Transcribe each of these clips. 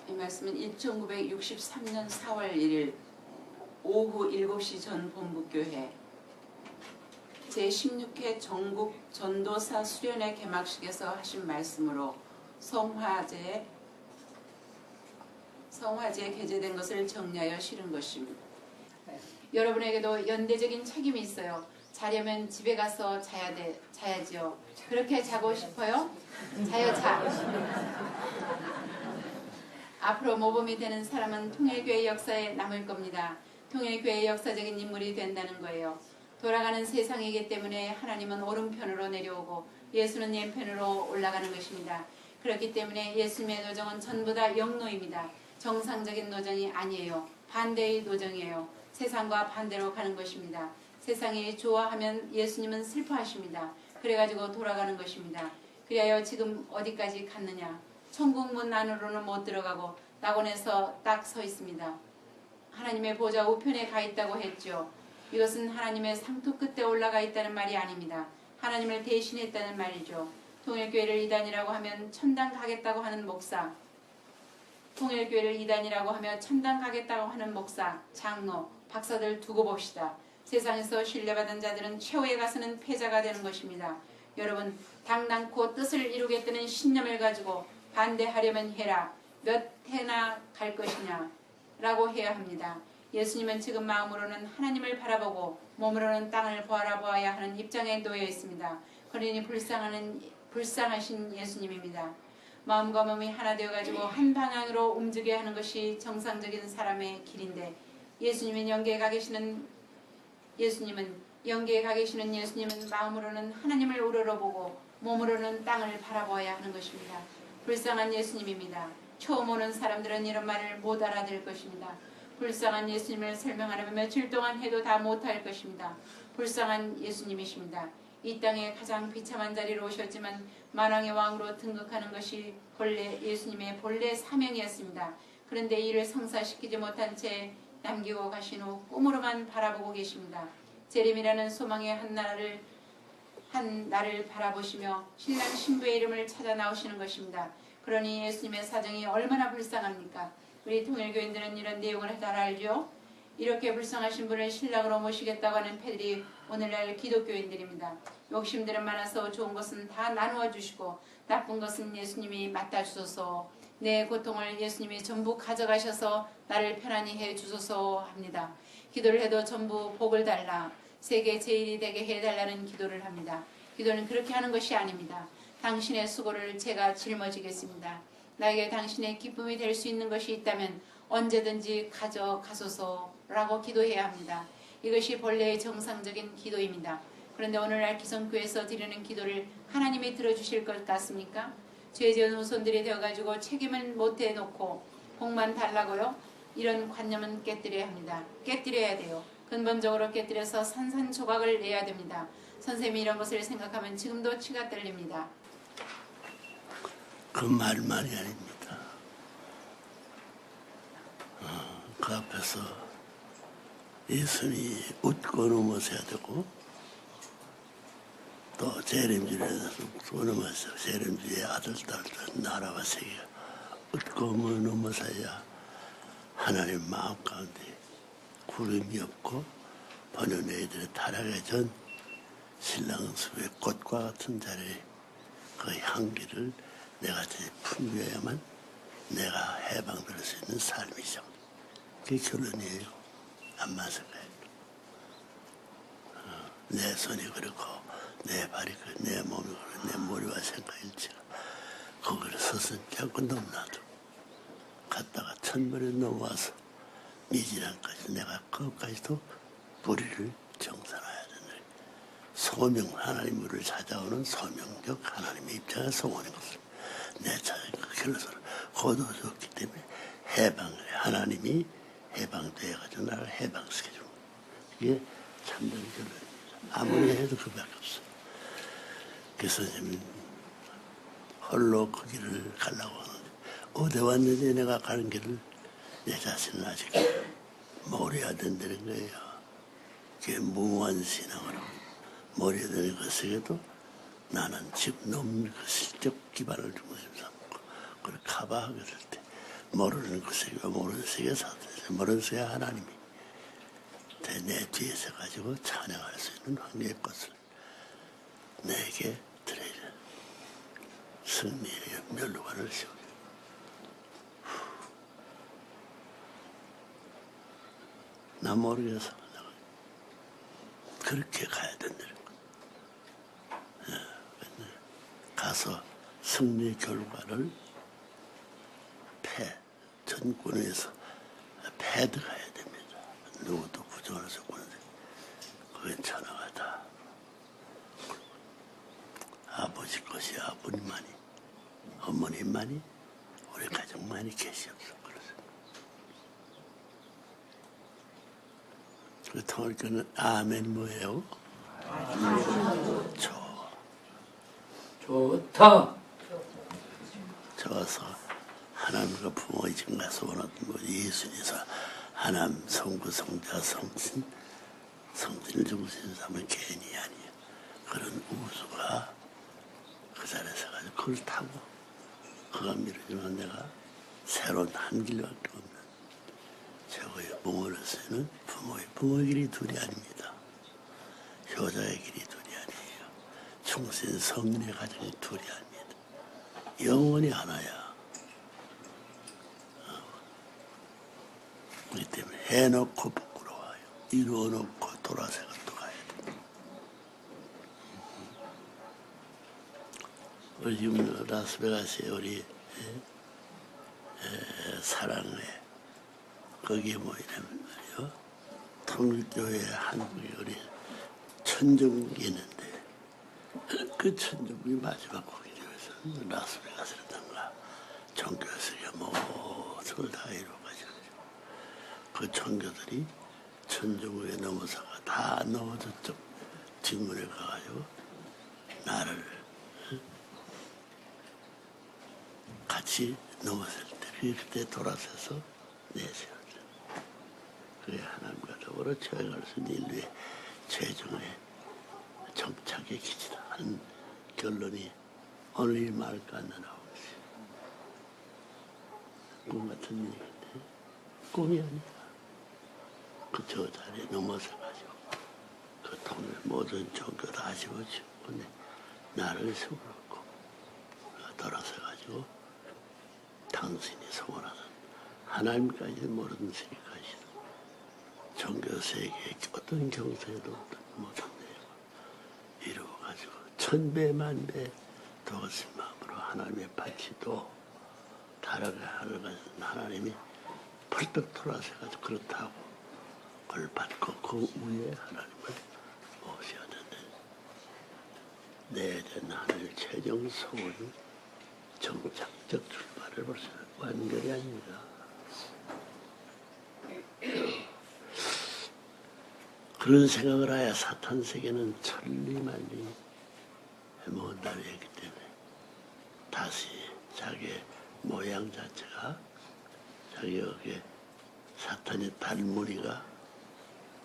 이 말씀은 1963년 4월 1일 오후 7시 전 본부교회 제16회 전국 전도사 수련회 개막식에서 하신 말씀으로 성화제에 게재된 것을 정리하여 실은 것입니다. 여러분에게도 연대적인 책임이 있어요. 자려면 집에 가서 자야지요. 그렇게 자고 싶어요? 자요, 자. 앞으로 모범이 되는 사람은 통일교회 역사에 남을 겁니다. 통일교회의 역사적인 인물이 된다는 거예요. 돌아가는 세상이기 때문에 하나님은 오른편으로 내려오고 예수는 왼편으로 올라가는 것입니다. 그렇기 때문에 예수님의 노정은 전부 다 영노입니다. 정상적인 노정이 아니에요. 반대의 노정이에요. 세상과 반대로 가는 것입니다. 세상이 좋아하면 예수님은 슬퍼하십니다. 그래가지고 돌아가는 것입니다. 그리하여 지금 어디까지 갔느냐? 천국 문 안으로는 못 들어가고 낙원에서 딱 서 있습니다. 하나님의 보좌 우편에 가 있다고 했죠. 이것은 하나님의 상투 끝에 올라가 있다는 말이 아닙니다. 하나님을 대신했다는 말이죠. 통일교회를 이단이라고 하면 천당 가겠다고 하는 목사, 통일교회를 이단이라고 하며 천당 가겠다고 하는 목사, 장로, 박사들 두고 봅시다. 세상에서 신뢰받은 자들은 최후에 가서는 패자가 되는 것입니다. 여러분, 당당코 뜻을 이루겠다는 신념을 가지고 반대하려면 해라. 몇 해나 갈 것이냐 라고 해야 합니다. 예수님은 지금 마음으로는 하나님을 바라보고 몸으로는 땅을 바라보아야 하는 입장에 놓여 있습니다. 그러니 불쌍하신 예수님입니다. 마음과 몸이 하나 되어가지고 한 방향으로 움직여야 하는 것이 정상적인 사람의 길인데 예수님은 영계에 가 계시는 예수님은 마음으로는 하나님을 우러러보고 몸으로는 땅을 바라보아야 하는 것입니다. 불쌍한 예수님입니다. 처음 오는 사람들은 이런 말을 못 알아들 것입니다. 불쌍한 예수님을 설명하려면 며칠 동안 해도 다 못할 것입니다. 불쌍한 예수님이십니다. 이 땅에 가장 비참한 자리로 오셨지만 만왕의 왕으로 등극하는 것이 본래 예수님의 본래 사명이었습니다. 그런데 이를 성사시키지 못한 채 남기고 가신 후 꿈으로만 바라보고 계십니다. 재림이라는 소망의 한 날을 바라보시며 신랑 신부의 이름을 찾아 나오시는 것입니다. 그러니 예수님의 사정이 얼마나 불쌍합니까? 우리 통일교인들은 이런 내용을 잘 알죠? 이렇게 불쌍하신 분을 신랑으로 모시겠다고 하는 패들이 오늘날 기독교인들입니다. 욕심들은 많아서 좋은 것은 다 나누어 주시고 나쁜 것은 예수님이 맡아 주소서, 내 고통을 예수님이 전부 가져가셔서 나를 편안히 해 주소서 합니다. 기도를 해도 전부 복을 달라, 세계 제일이 되게 해달라는 기도를 합니다. 기도는 그렇게 하는 것이 아닙니다. 당신의 수고를 제가 짊어지겠습니다. 나에게 당신의 기쁨이 될 수 있는 것이 있다면 언제든지 가져가소서라고 기도해야 합니다. 이것이 본래의 정상적인 기도입니다. 그런데 오늘날 기성교회에서 드리는 기도를 하나님이 들어주실 것 같습니까? 죄 지은 후손들이 되어가지고 책임을 못 해놓고 복만 달라고요? 이런 관념은 깨뜨려야 합니다. 깨뜨려야 돼요. 근본적으로 깨뜨려서 산산조각을 내야 됩니다. 선생님이 이런 것을 생각하면 지금도 치가 떨립니다. 그 말만이 아닙니다. 그 앞에서 예수님이 웃고 넘어서야 되고 또 재림주에서 웃고 넘어서 재림주의 아들, 딸들, 나라와 세계가 웃고 넘어서야 하나님 마음 가운데 구름이 없고 번연 애들의 타락의 전 신랑수의 꽃과 같은 자리에 그 향기를 내가 풍겨야만 내가 해방될 수 있는 삶이죠. 그게 결론이에요. 안 맞을 거예요. 내 손이 그렇고 내 발이 그렇고 내 몸이 그렇고 내 머리와 생각일지가 거기를 서슴지 않고 넘나도 갔다가 천벌에 넘어와서 미진한까지 내가 그것까지도 뿌리를 정산해야 된다. 소명, 하나님을 찾아오는 소명적 하나님의 입장에 소원인 것을 내 자의 그 결론을 거둬줬기 때문에 하나님이 해방되어가지고 나를 해방시켜주는 거예요. 그게 참된 결론입니다. 아무리 해도 그밖에 없어. 그래서 선생님은 홀로 그 길을 가려고 하는데 어디 왔는지 내가 가는 길을 내 자신은 아직 모르야 된다는 거예요. 그게 무한신앙으로 모르야 되는 것에도 나는 지금 너무 그 실적 기반을 주고 삼고 그걸 커버하게 될 때 모르는 그 세계가 모르는 세계 사태, 모르는 세계 하나님이 내 뒤에서 가지고 찬양할 수 있는 황제의 것을 내게 드리라. 승리의 멸관을 세우라. 나 모르겠어. 그렇게 가야 된다는 거. 가서 승리 결과를 전권에서 패드가야 됩니다. 누구도 부정할 수 없는데 그게 천하가다. 아버지 것이 아버님만이, 어머님만이, 우리 가족만이 계시옵소서. 그 통할 거는 아멘 뭐예요? 좋다. 좋아서 하나님과 부모의 집 가서 원하던 거 예수님께서 하나님 성부 성자 성신 성진을 중심 삼은 개인이 아니에요. 그런 우수가 그 자리에서 가지고 그걸 타고 그가 밀어주면 내가 새로운 한 길밖에 없는 최고의 부모로서는 부모의 길이 둘이 아닙니다. 효자의 길이 둘이 아니에요. 충신 성인의 가정이 둘이 아닙니다. 영원히 하나야. 그렇기 때문에 해놓고 부끄러워요. 이루어놓고 돌아서가 또 가야 돼. 우리 지금 라스베가스에 우리 사랑회 거기에 모이라면 말이요. 통일교회 한국에 우리 천정국이 있는데 그 천정국이 마지막 거기에서 라스베가스라든가 종교세계 모든 다 이루어가지고 그 종교들이 천정국에 넘어서가 다 넘어졌죠. 뒷문에 가가지고 나를 같이 넘어설 때 그때 돌아서서 내세웠죠. 그게 하나님과 더불어 처형할 수 있는 인류의 최종의 정착의 기지다 하는 결론이 오늘 이 말 갖나 나오고 있어요. 꿈 같은 일인데 꿈이 아니다. 그 저 자리에 넘어서가지고 그 통일 모든 종교 다 집어치우고 나를 세워놓고 돌아서가지고 당신이 소원하던 하나님까지 모르는 세계까지도 종교 세계의 어떤 경세에도 못한 내용을 이루어가지고 천배만배 도우신 마음으로 하나님의 바치도 다르게 하는 하나님이 펄떡 돌아서가지고 그렇다고 그걸 받고 그 위에 하나님을 모셔야 된다. 내야 되는 하나님의 최종 소원이 정착적 출발을 벌써 완결이 아닙니다. 그런 생각을 하여 사탄 세계는 천리만리 해먹은다고 했기 때문에 다시 자기의 모양 자체가 자기 여기에 사탄의 달무리가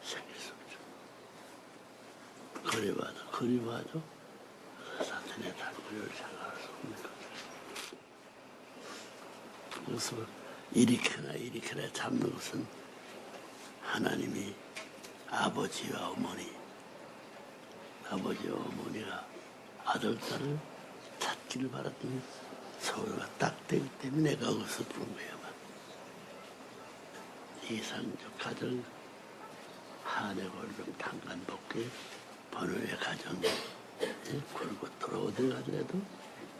생길 수 없죠. 그리봐도 사탄의 달무리를 생각할 수 없는 거죠. 그래서 이리켜나 잡는 것은 하나님이 아버지와 어머니가 아들, 딸을 찾기를 바랐던 소유가 딱 되기 때문에 내가 거기서 부른 거야만. 이상적 가정, 한해 걸음 당간복귀, 번호의 가정, 굴고 돌아오든 가더라도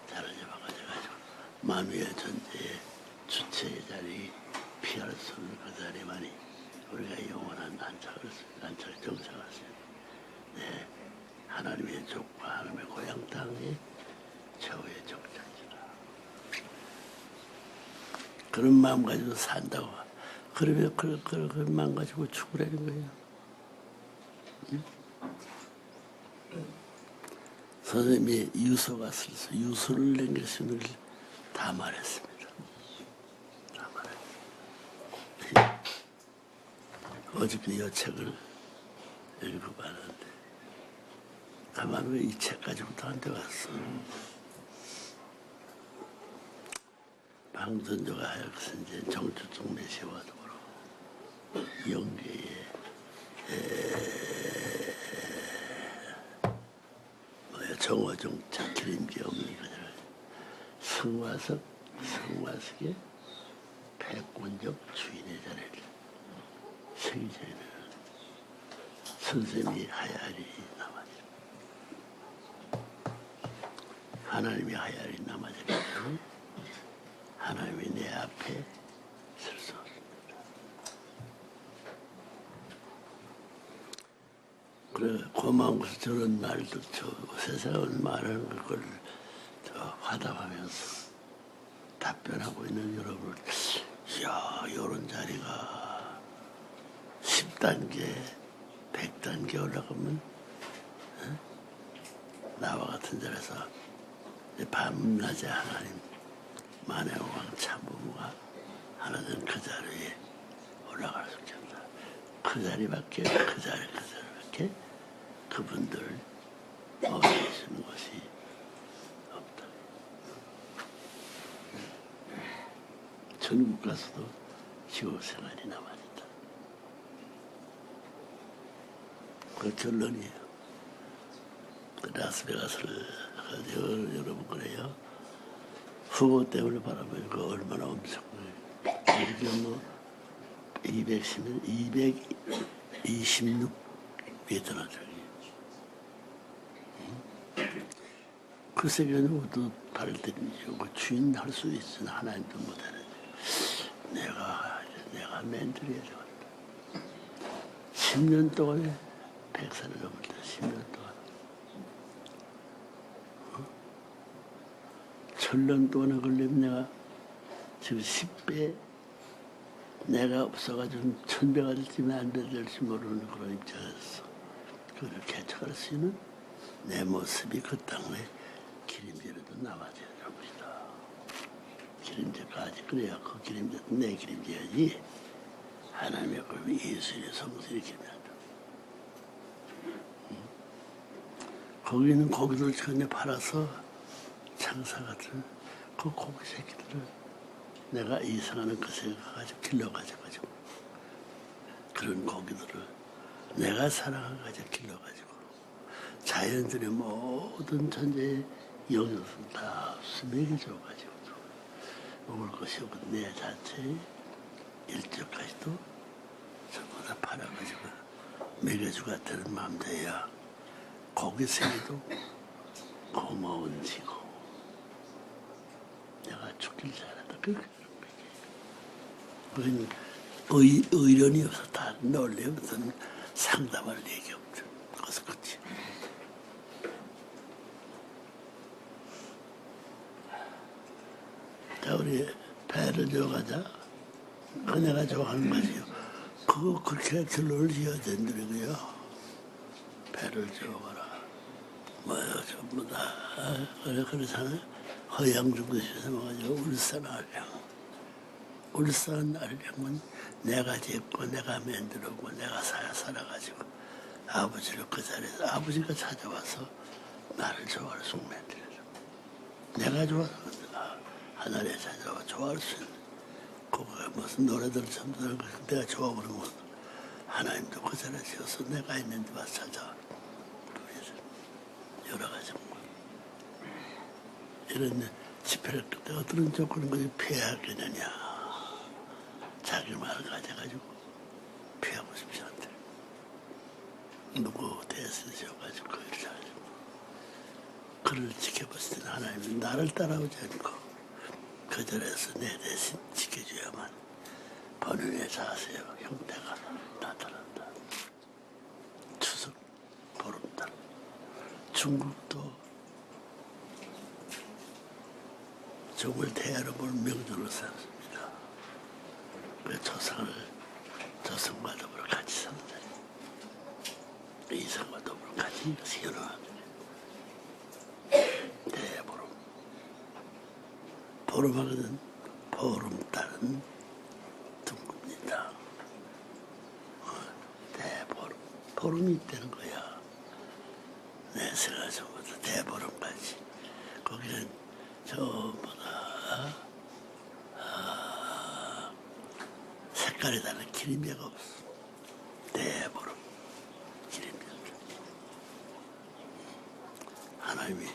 자라져 가지고 만유의 전제의 주체의 자리, 피할 수 없는 그 자리만이 우리가 영원한 안착을 정착할 수 있는 네, 하나님의 족과 하나님의 고향 땅의 최후의 정착지다. 그런 마음 가지고 산다고. 그러면 그런 마음 가지고 죽으라는 거예요. 응? 선생님이 유서가 써서 유서를 남길 수 있는 걸 다 말했습니다. 다 말했습니다. 어저께 이 책을 읽어봤는데 가만 왜 이 책 가지고 나한테 왔어. 방선조가 하여튼 이제 정주중 내세워도 그렇고 영계에 정어종자 기림기 없는 거잖아요. 성화석의 패권적 주인의 자리를 세기전에는 선생님이 하야리 남아져. 하나님이 하야리 남아져. 하나님이 내 앞에 설 수 없습니다. 그래 고마운 것은 저런 말도 세상은 말하는 걸 화답하면서 답변하고 있는 여러분, 이야 이런 자리가 10단계, 100단계 올라가면 나와 같은 자리에서 밤낮에 하나님 만의 왕 참부모가 하나는 그 자리에 올라갈 수 없다. 그 자리밖에 그분들 얻어주는 것이 없다. 전국 가서도 지옥 생활이 남아있다. 그 결론이에요. 라스베가스를 여러분 그래요. 후보 때문에 바라보면 그 얼마나 엄청나요. 이렇게 뭐 226m나 저기. 그 세계는 발을 들이죠. 그 주인 할 수 있으나 하나님도 못하는. 내가 맨들이야 저건다. 10년 동안에 100살을 넘을 때 10년 동안. 천년 동안에 걸리면 내가 지금 10배 내가 없어가지고 1000배가 될지 만 배 될지 모르는 그런 입장에서 그걸 개척할 수 있는 내 모습이 그 땅에 기림제로도 남아져야 됩니다. 기림제까지 그래야 그 기림제도 내 기림제야지. 하나님의 그 예수의 성실히 기림제다. 거기는 고기들 전에 팔아서 장사 같은 그 고기 새끼들을 내가 이상하는 것에 가지고 길러가지고 그런 고기들을 내가 사랑해가지고 길러가지고 자연들의 모든 존재의 영역을 다 먹여줘가지고 먹을 것이 없고 내 자체의 일적까지도 전부 다 팔아가지고 먹여주가 되는 마음 돼야 고기 새끼도 고마운 지고 내가 죽길 잘한다. 그건 의론이 없어. 다 논리 없으면 상담할 얘기 없죠. 그래서 그렇지. 자, 우리 배를 지어가자. 그 내가 좋아하는 거지요. 그거 그렇게 결론을 지어야 된다고요. 배를 지어봐라. 뭐요, 전부 다. 그렇잖아요. 허양 중도시에서 와가지고 울산 알량은 내가 짓고 내가 만들고 내가 살아가지고 아버지를 그 자리에서 아버지가 찾아와서 나를 좋아할 수 있는 만들어줘. 내가 좋아서 하나님 찾아와 좋아할 수 있는 그거가 무슨 노래들 전부 다 내가 좋아하는 것 하나님도 그 자리에 지어서 내가 있는 데 와서 찾아와. 여러 가지 이런 집회를 그때 어떤 조건인 것이 피하겠느냐. 자기 말을 가져가지고 피하고 싶지 않대. 누구 대신하셔가지고 그 일을 잘하시고. 그를 지켜봤을 때는 하나님은 나를 따라오지 않고 그 자리에서 내 대신 지켜줘야만 본인의 자세와 형태가 나타난다. 추석, 보름달. 중국도 정말 대여러분을 명절로 삼습니다. 그 조상과 더불어 같이 사는 자리. 이성과 더불어 같이 이것이 현황하는 대보름. 보름하고는 보름달은 둥굽니다. 대보름. 보름이 있다는 거야. 내 생활 전부터 대보름까지. 거기는 전부 다 가려다는 기림자가 없어. 대보름 기림자. 하나님이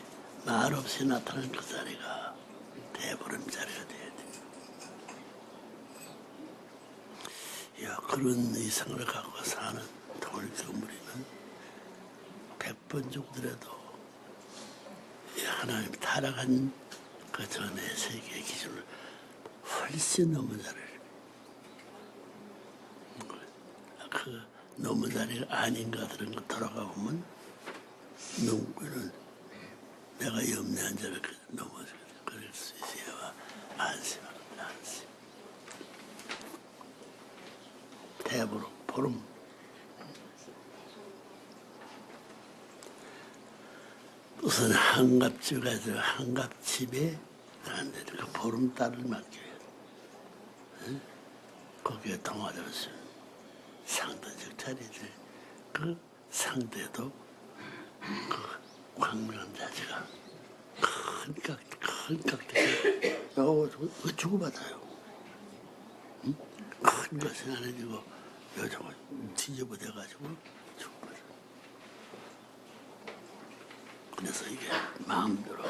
말없이 나타난 그 자리가 대보름 자리가 돼야 돼. 야, 그런 이상을 갖고 사는 동일교무리는 100번 죽더라도 하나님 타락한 그 전의 세계의 기준을 훨씬 넘은 자리를, 그 넘은 자리가 아닌가 그런 거 돌아가 보면 누구는 내가 염려한 자를 넘어서 그럴 수 있어야 안심합니다. 안심. 대보름 보름. 우선 한갑집 가서 한갑집에 가는데 그 보름달을 맡겨야 돼. 응? 거기에 동화되었어요. 상대적 자리들. 그 상대도 그 광명한 자체가 큰 깍두기. 요거 주고받아요. 응? 큰 것은 안 해주고 요즘은 뒤집어대가지고 주고받아요. 그래서 이게 마음대로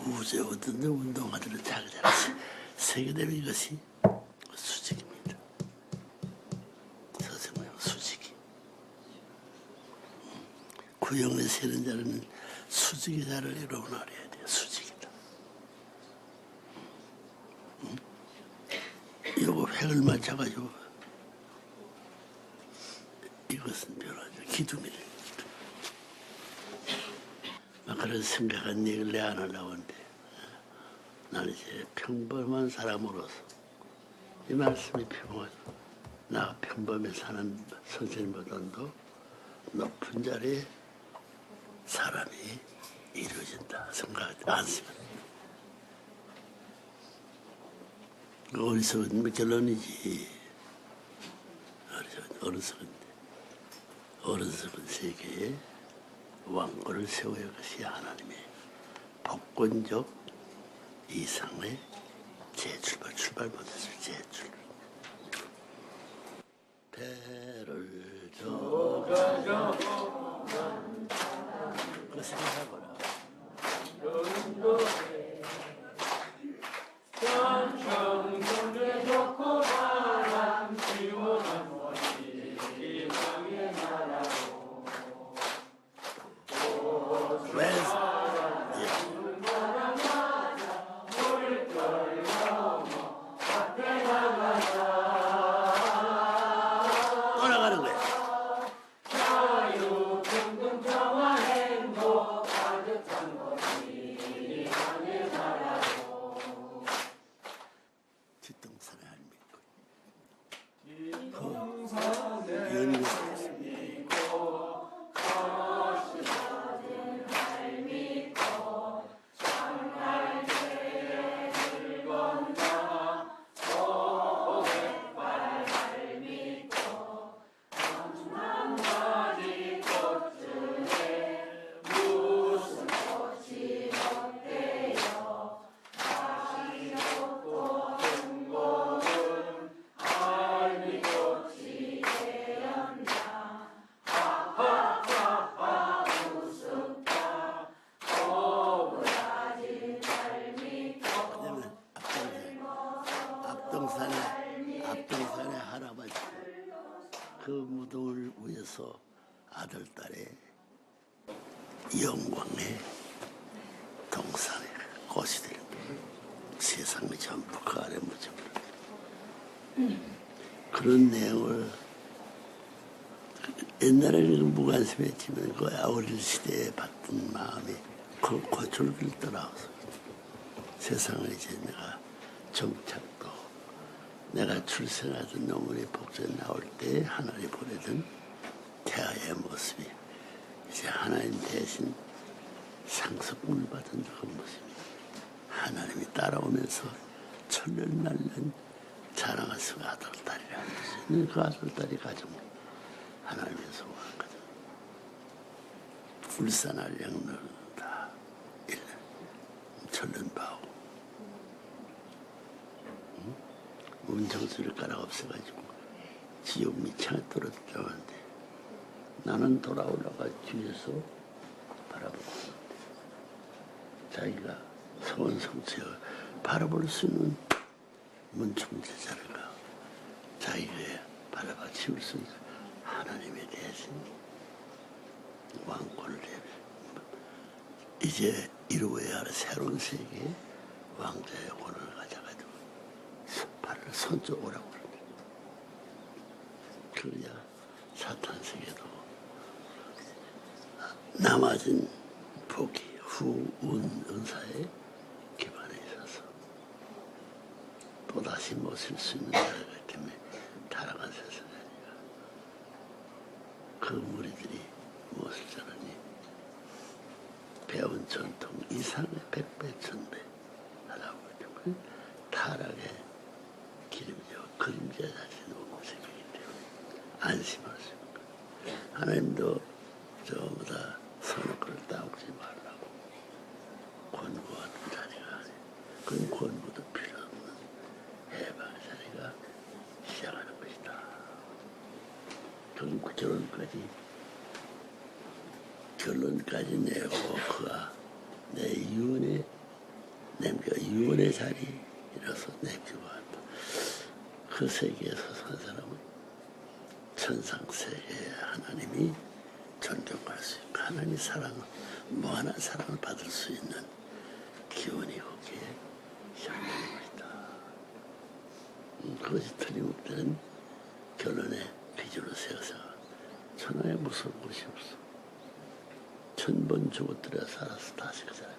우주에 어떤 운동하들은 자기자기 세계대로 이것이 수직입니다. 선생님 수직이. 구형을 세는 자는 수직의 자를 이루어놔야 돼요. 수직이다. 이거 획을 맞춰가지고 이것은 변하죠. 기둥이래. 그런 생각은 얘기를 안 하려고 하는데 나는 이제 평범한 사람으로서 이 말씀이 평범하죠. 나 평범히 사는 선생님보다도 높은 자리에 사람이 이루어진다 생각하지 않습니다. 어리석은 결론이지. 어리석은 세계에 왕권을 세워야 것이 하나님의 복권적 이상의 출발부터 재출. 배를 져가지고 그 생각하거라. 돌아가는 거야. 뒷동산에 할미꽃. 연구가 있습니다. 앞동산의 할아버지 그 무덤을 위해서 아들딸의 영광의 동산에 꽃이 되는 거예요. 세상이 전부 그 아래 묻혀버려. 그런 내용을 옛날에는 무관심했지만 그 어린 시대에 봤던 마음이 그 고철길 따라와서 세상을 이제 내가 정착도 내가 출생하던 노문의 복전에 나올 때 하나님 보내던 태아의 모습이 이제 하나님 대신 상속을 받은 그 모습이 하나님이 따라오면서 천년날년 자랑하서 아들딸이라는 것이 그 아들딸이 가정 하나님에서 왔거든. 불산할 양로는 다 천년바오. 문정수를 깔아 없애가지고 지옥 밑창에 떨어졌다는데 나는 돌아올라가 뒤에서 바라보고 있는데 자기가 소원 성취해 바라볼 수 있는 문충제자를가 자기가 바라봐 치울 수 있는 하나님에 대해서 왕권을 이제 이루어야 할 새로운 세계에 왕자의 권한을 가져가지고 발을 손쪽으라고 그럽니다. 그래야 사탄 세계도 남아진 복이 후운 은사에 기반에 있어서 또다시 모실 수 있는 자가 때문에 타락한 세상이 아니라 그 무리들이 무엇을 자라니 배운 전통 이상의 100배, 1000배 하라고 하죠. 타락의 기름자와 그림자 자신을 못 생기기 때문에 안심할 수 있는 거예요. 하나님도 전부 다 선악과를 따먹지 말라고 권고하는 자리가 아니에요. 그건 권고도 필요 없는 해방의 자리가 시작하는 것이다. 결론까지 내고 그가 내 유언의 자리라서 내기고 한다. 그 세계에서 산 사람은 천상세계의 하나님이 존경할 수 있고 하나님의 사랑을 무한한 사랑을 받을 수 있는 기운이 거기에 시작되는 것이다. 그것이 틀림없다는 결론의 기준으로 세워서 천하에 무서운 것이 없어. 1000번 죽었더라 살아서 다시 그 자리에